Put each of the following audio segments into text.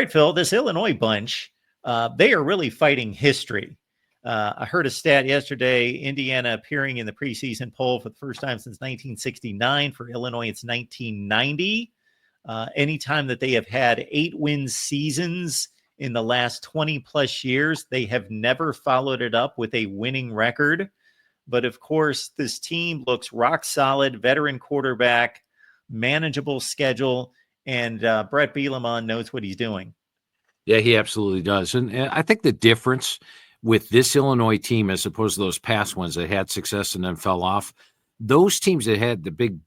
right, Phil, this Illinois bunch, they are really fighting history. I heard a stat yesterday, Indiana appearing in the preseason poll for the first time since 1969. For Illinois, it's 1990. Anytime that they have had 8-win seasons in the last 20 plus years, they have never followed it up with a winning record. But of course, this team looks rock solid, veteran quarterback, manageable schedule, and Brett Bielema knows what he's doing. Yeah, he absolutely does. And I think the difference with this Illinois team as opposed to those past ones that had success and then fell off, those teams that had the big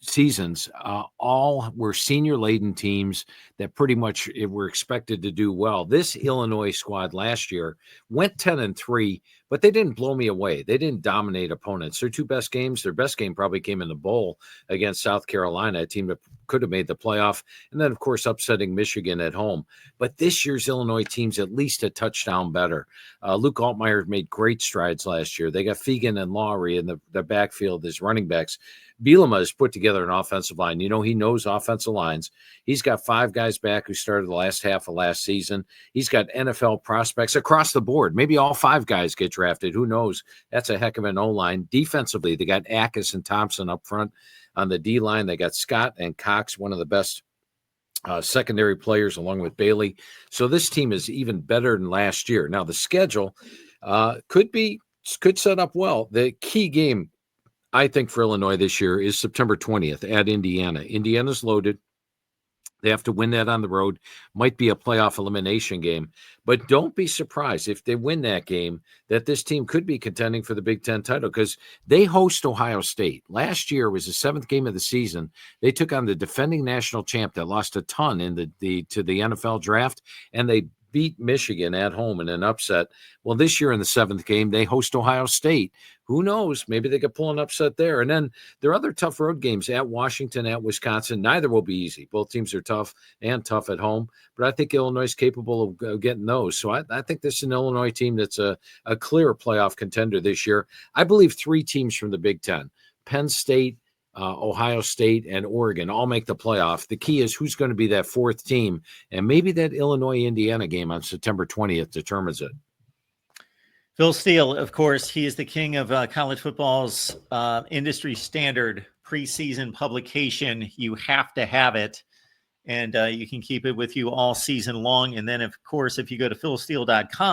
seasons all were senior laden teams that pretty much were expected to do well. This Illinois squad last year went 10-3, but they didn't blow me away. They didn't dominate opponents. Their two best games, their best game probably came in the bowl against South Carolina, a team that could have made the playoff, and then of course upsetting Michigan at home. But this year's Illinois team's at least a touchdown better. Luke Altmaier made great strides last year. They got Fegan and Lowry in the backfield as running backs. Bielema has put together an offensive line. You know, he knows offensive lines. He's got 5 guys back who started the last half of last season. He's got NFL prospects across the board. Maybe all 5 guys get drafted. Who knows? That's a heck of an O-line. Defensively, they got Akis and Thompson up front. On the D-line, they got Scott and Cox, one of the best secondary players, along with Bailey. So this team is even better than last year. Now, the schedule could set up well. The key game, I think, for Illinois this year is September 20th at Indiana. Indiana's loaded. They have to win that on the road. Might be a playoff elimination game. But don't be surprised if they win that game that this team could be contending for the Big Ten title because they host Ohio State. Last year was the 7th game of the season. They took on the defending national champ that lost a ton in to the NFL draft, and they beat Michigan at home in an upset. Well, this year in the 7th game, they host Ohio State. Who knows? Maybe they could pull an upset there. And then there are other tough road games at Washington, at Wisconsin. Neither will be easy. Both teams are tough and tough at home. But I think Illinois is capable of getting those. So I think this is an Illinois team that's a clear playoff contender this year. I believe 3 teams from the Big Ten, Penn State, Ohio State, and Oregon all make the playoff. The key is who's going to be that 4th team, and maybe that Illinois-Indiana game on September 20th determines it. Phil Steele, of course, he is the king of college football's industry standard preseason publication. You have to have it, and you can keep it with you all season long. And then, of course, if you go to philsteele.com,